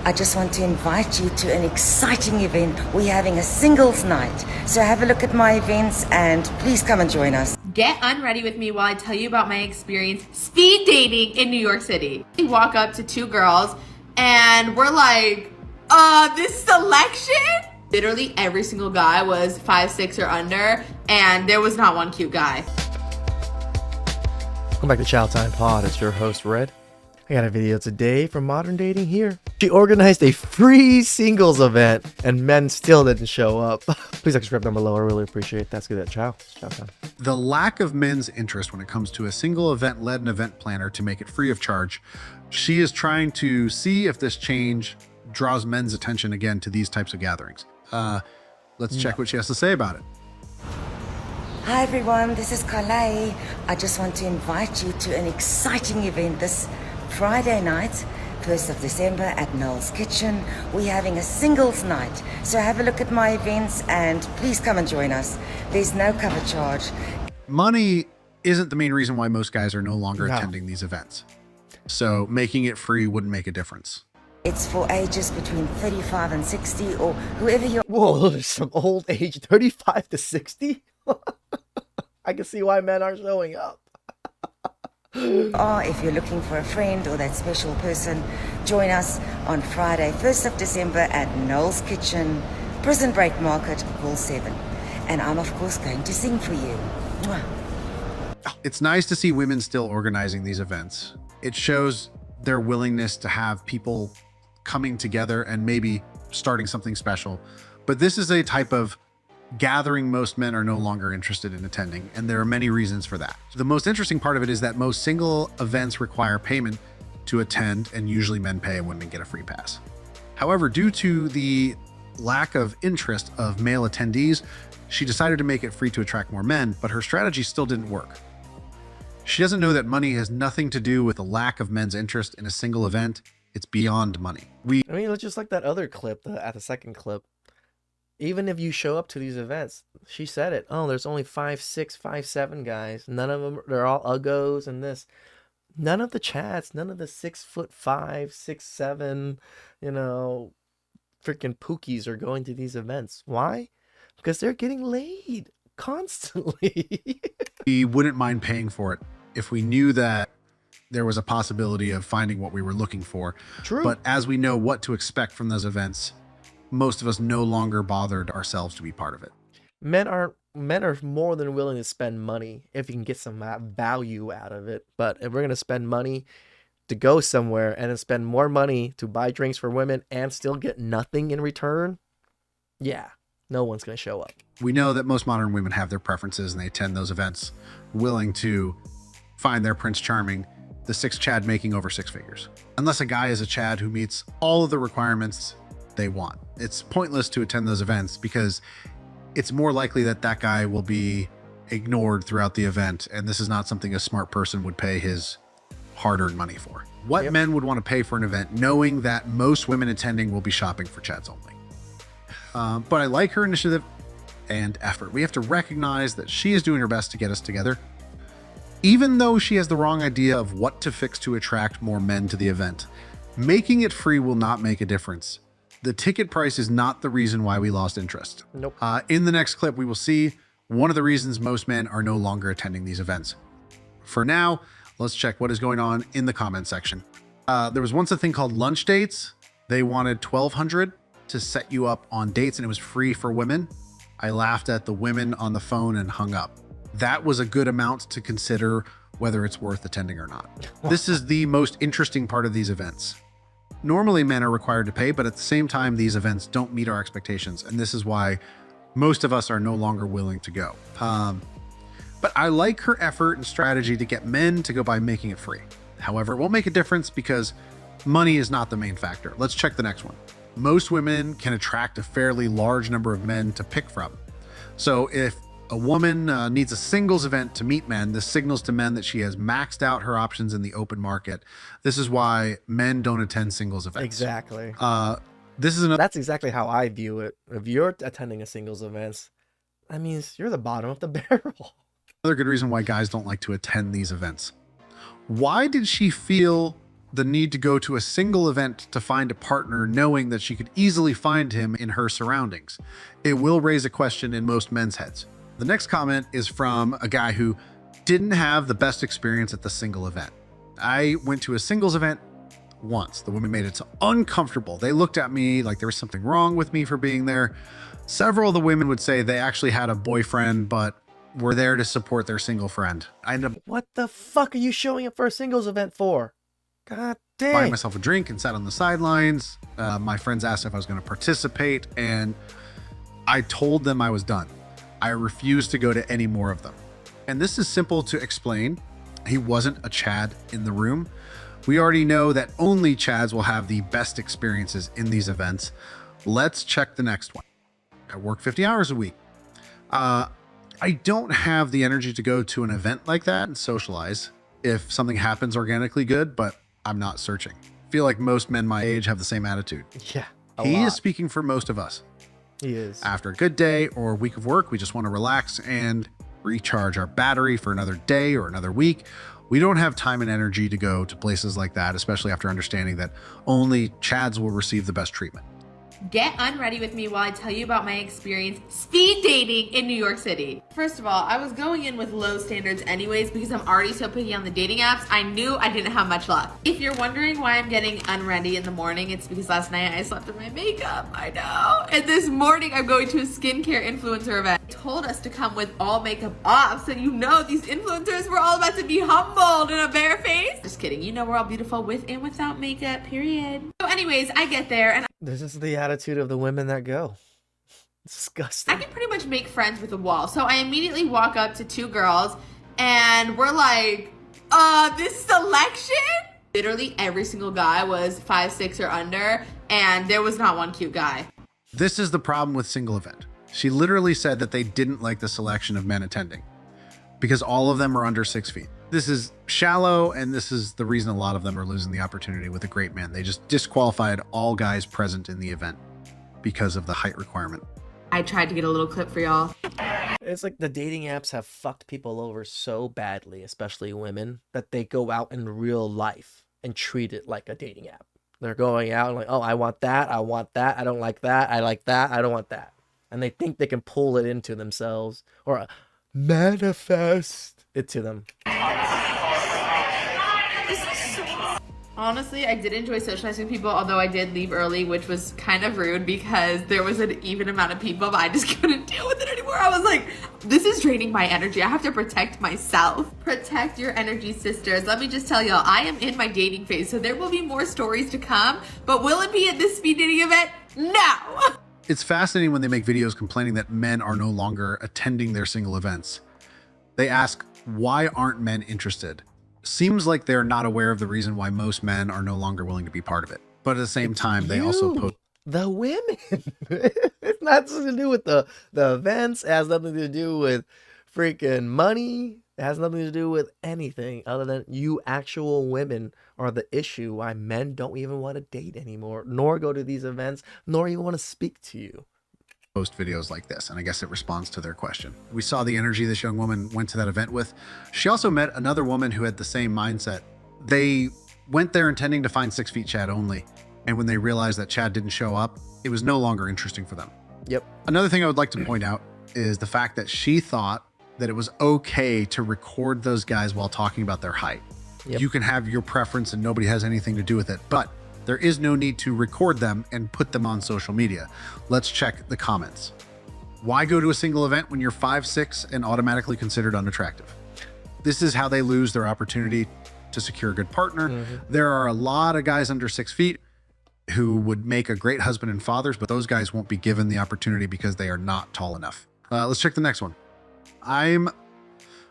I just want to invite you to an exciting event. We're having a singles night. So have a look at my events and please come and join us. Get unready with me while I tell you about my experience speed dating in New York City. We walk up to two girls and we're like, this selection? Literally every single guy was 5'6" or under, and there was not one cute guy. Welcome back to TheChowTimePod. It's your host, Red. I got a video today from Modern Dating here. She organized a free singles event, and men still didn't show up. Please subscribe down below. I really appreciate it. That's good. At Chow time. The lack of men's interest when it comes to a single event led an event planner to make it free of charge. She is trying to see if this change draws men's attention again to these types of gatherings. Let's check what she has to say about it. Hi everyone, this is Carly. I just want to invite you to an exciting event this Friday night, 1st of December at Noel's Kitchen. We're having a singles night. So have a look at my events and please come and join us. There's no cover charge. Money isn't the main reason why most guys are no longer attending these events. So making it free wouldn't make a difference. It's for ages between 35 and 60 or whoever you're. Whoa, there's some old age, 35 to 60? I can see why men aren't showing up. If you're looking for a friend or that special person, join us on Friday, 1st of December at Noel's Kitchen, Prison Break Market, Hall 7. And I'm, of course, going to sing for you. Mwah. It's nice to see women still organizing these events. It shows their willingness to have people coming together and maybe starting something special. But this is a type of gathering most men are no longer interested in attending, and there are many reasons for that. The most interesting part of it is that most single events require payment to attend, and usually men pay and women get a free pass. However, due to the lack of interest of male attendees, she decided to make it free to attract more men, but her strategy still didn't work. She doesn't know that money has nothing to do with the lack of men's interest in a single event. It's beyond money. I mean, it's just like that other clip, at the second clip. Even if you show up to these events, she said it. Oh, there's only 5'6", 5'7" guys. None of them, they're all uggos and this. None of the chats, none of the 6'5", 6'7", freaking pookies are going to these events. Why? Because they're getting laid constantly. We wouldn't mind paying for it if we knew that there was a possibility of finding what we were looking for. True. But as we know what to expect from those events, most of us no longer bothered ourselves to be part of it. Men are more than willing to spend money if you can get some value out of it. But if we're going to spend money to go somewhere and then spend more money to buy drinks for women and still get nothing in return, yeah, no one's going to show up. We know that most modern women have their preferences and they attend those events willing to find their Prince Charming, the sixth Chad making over six figures. Unless a guy is a Chad who meets all of the requirements they want. It's pointless to attend those events because it's more likely that that guy will be ignored throughout the event, and this is not something a smart person would pay his hard-earned money for. What men would want to pay for an event knowing that most women attending will be shopping for Chads only? But I like her initiative and effort. We have to recognize that she is doing her best to get us together. Even though she has the wrong idea of what to fix to attract more men to the event, making it free will not make a difference. The ticket price is not the reason why we lost interest. Nope. In the next clip, we will see one of the reasons most men are no longer attending these events. For now, let's check what is going on in the comment section. There was once a thing called lunch dates. They wanted $1,200 to set you up on dates, and it was free for women. I laughed at the women on the phone and hung up. That was a good amount to consider whether it's worth attending or not. This is the most interesting part of these events. Normally men are required to pay, but at the same time, these events don't meet our expectations. And this is why most of us are no longer willing to go. But I like her effort and strategy to get men to go by making it free. However, it won't make a difference because money is not the main factor. Let's check the next one. Most women can attract a fairly large number of men to pick from. So if a woman needs a singles event to meet men, this signals to men that she has maxed out her options in the open market. This is why men don't attend singles events. Exactly. That's exactly how I view it. If you're attending a singles event, that means you're the bottom of the barrel. Another good reason why guys don't like to attend these events. Why did she feel the need to go to a single event to find a partner, knowing that she could easily find him in her surroundings. It will raise a question in most men's heads. The next comment is from a guy who didn't have the best experience at the single event. I went to a singles event once. The women made it so uncomfortable. They looked at me like there was something wrong with me for being there. Several of the women would say they actually had a boyfriend, but were there to support their single friend. I ended up What the fuck are you showing up for a singles event for? God buying damn. myself a drink and sat on the sidelines. My friends asked if I was going to participate, and I told them I was done. I refused to go to any more of them. And this is simple to explain. He wasn't a Chad in the room. We already know that only Chads will have the best experiences in these events. Let's check the next one. I work 50 hours a week. I don't have the energy to go to an event like that and socialize. If something happens organically, good, but I'm not searching. I feel like most men my age have the same attitude. Yeah. He is speaking for most of us. He is. After a good day or week of work, we just want to relax and recharge our battery for another day or another week. We don't have time and energy to go to places like that, especially after understanding that only Chads will receive the best treatment. Get unready with me while I tell you about my experience speed dating in New York City. First of all, I was going in with low standards anyways because I'm already so picky on the dating apps. I knew I didn't have much luck. If you're wondering why I'm getting unready in the morning, it's because last night I slept in my makeup. I know. And this morning I'm going to a skincare influencer event. They told us to come with all makeup off, so you know these influencers were all about to be humbled in a bare face. Just kidding. You know we're all beautiful with and without makeup, period. So anyways, I get there and This is the attitude of the women that go. Disgusting. I can pretty much make friends with a wall. So I immediately walk up to two girls and we're like, this selection? Literally every single guy was 5'6" or under, and there was not one cute guy. This is the problem with single event. She literally said that they didn't like the selection of men attending because all of them are under 6 feet. This is shallow, and this is the reason a lot of them are losing the opportunity with a great man. They just disqualified all guys present in the event because of the height requirement. I tried to get a little clip for y'all. It's like the dating apps have fucked people over so badly, especially women, that they go out in real life and treat it like a dating app. They're going out and like, oh, I want that, I don't like that, I like that, I don't want that. And they think they can pull it into themselves or manifest it to them. Honestly, I did enjoy socializing with people, although I did leave early, which was kind of rude because there was an even amount of people, but I just couldn't deal with it anymore. I was like, this is draining my energy. I have to protect myself. Protect your energy, sisters. Let me just tell y'all, I am in my dating phase, so there will be more stories to come, but will it be at this speed dating event? No! It's fascinating when they make videos complaining that men are no longer attending their single events. They ask, why aren't men interested? Seems like they're not aware of the reason why most men are no longer willing to be part of it. But at the same time, they also post the women. It's nothing to do with the events. It has nothing to do with freaking money. It has nothing to do with anything other than you actual women are the issue why men don't even want to date anymore, nor go to these events, nor even want to speak to you. Post videos like this, and I guess it responds to their question. We saw the energy this young woman went to that event with. She also met another woman who had the same mindset. They went there intending to find 6 feet Chad only, and when they realized that Chad didn't show up, it was no longer interesting for them. Yep. Another thing I would like to point out is the fact that she thought that it was okay to record those guys while talking about their height. Yep. You can have your preference and nobody has anything to do with it, but there is no need to record them and put them on social media. Let's check the comments. Why go to a single event when you're 5'6" and automatically considered unattractive? This is how they lose their opportunity to secure a good partner. Mm-hmm. There are a lot of guys under 6 feet who would make a great husband and fathers, but those guys won't be given the opportunity because they are not tall enough. Let's check the next one. I'm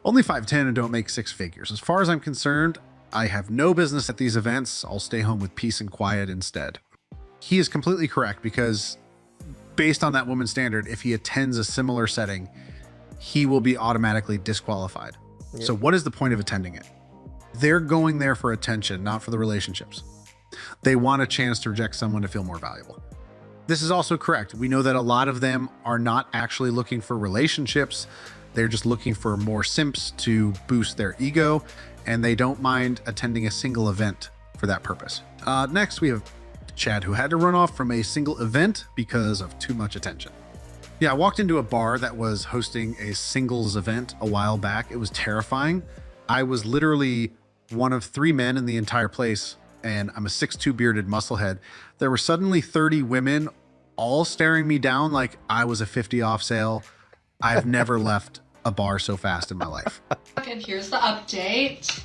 only 5'10" and don't make 6 figures. As far as I'm concerned, I have no business at these events. I'll stay home with peace and quiet instead. He is completely correct because based on that woman's standard, if he attends a similar setting, he will be automatically disqualified. Yep. So what is the point of attending it? They're going there for attention, not for the relationships. They want a chance to reject someone to feel more valuable. This is also correct. We know that a lot of them are not actually looking for relationships. They're just looking for more simps to boost their ego, and they don't mind attending a single event for that purpose. Next, we have Chad, who had to run off from a single event because of too much attention. Yeah, I walked into a bar that was hosting a singles event a while back. It was terrifying. I was literally one of 3 men in the entire place, and I'm a 6'2" bearded musclehead. There were suddenly 30 women all staring me down like I was a 50 off sale. I've never left a bar so fast in my life. And here's the update.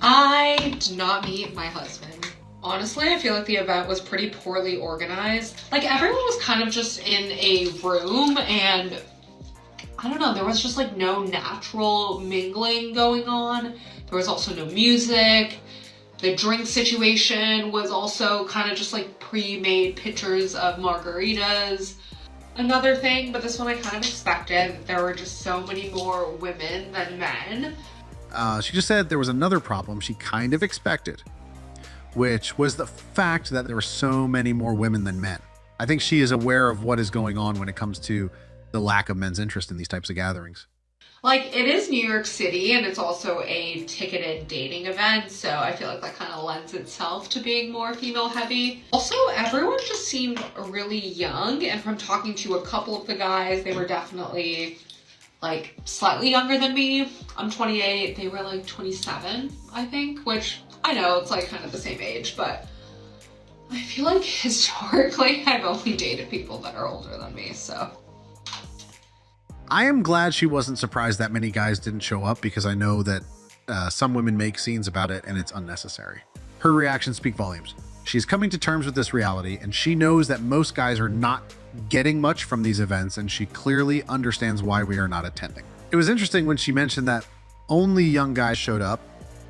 I did not meet my husband. Honestly, I feel like the event was pretty poorly organized. Like, everyone was kind of just in a room, and I don't know, there was just like no natural mingling going on. There was also no music. The drink situation was also kind of just like pre-made pitchers of margaritas. Another thing, but this one I kind of expected, there were just so many more women than men. She just said there was another problem she kind of expected, which was the fact that there were so many more women than men. I think she is aware of what is going on when it comes to the lack of men's interest in these types of gatherings. Like, it is New York City, and it's also a ticketed dating event, so I feel like that kind of lends itself to being more female heavy. Also, everyone just seemed really young, and from talking to a couple of the guys, they were definitely like slightly younger than me. I'm 28, they were like 27, I think, which I know it's like kind of the same age, but I feel like historically I've only dated people that are older than me, so. I am glad she wasn't surprised that many guys didn't show up, because I know that some women make scenes about it and it's unnecessary. Her reactions speak volumes. She's coming to terms with this reality, and she knows that most guys are not getting much from these events, and she clearly understands why we are not attending. It was interesting when she mentioned that only young guys showed up,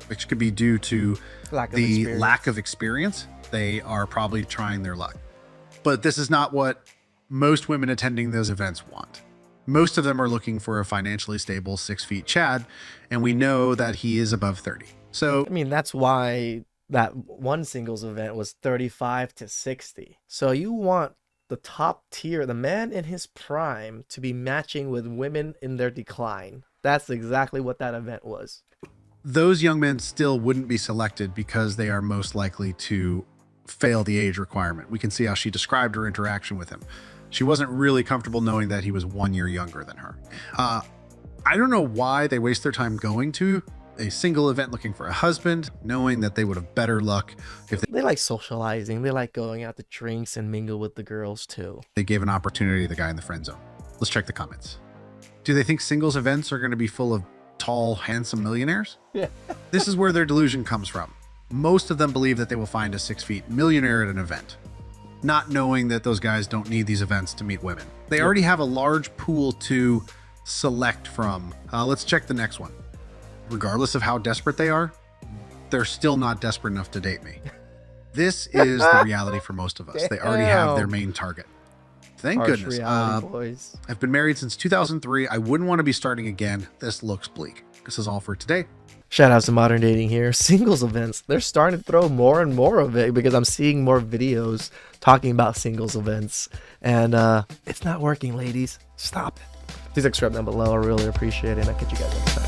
which could be due to lack of experience. They are probably trying their luck. But this is not what most women attending those events want. Most of them are looking for a financially stable 6 feet Chad, and we know that he is above 30. So, I mean, that's why that one singles event was 35 to 60. So you want the top tier, the man in his prime, to be matching with women in their decline. That's exactly what that event was. those young men still wouldn't be selected because they are most likely to fail the age requirement. We can see how she described her interaction with him. She wasn't really comfortable knowing that he was 1 year younger than her. I don't know why they waste their time going to a single event looking for a husband, knowing that they would have better luck if They like socializing. They like going out to drinks and mingle with the girls too. they gave an opportunity to the guy in the friend zone. Let's check the comments. Do they think singles events are going to be full of tall, handsome millionaires? Yeah. This is where their delusion comes from. Most of them believe that they will find a 6 feet millionaire at an event, not knowing that those guys don't need these events to meet women. They already have a large pool to select from. Let's check the next one. Regardless of how desperate they are, they're still not desperate enough to date me. This is the reality for most of us. They already have their main target. Thank Harsh goodness. reality, boys. I've been married since 2003. I wouldn't want to be starting again. This looks bleak. This is all for today. Shout out to Modern Dating here. Singles events. They're starting to throw more and more of it because I'm seeing more videos talking about singles events. And it's not working, ladies. Stop it. Please subscribe down below. I really appreciate it. And I'll catch you guys next time.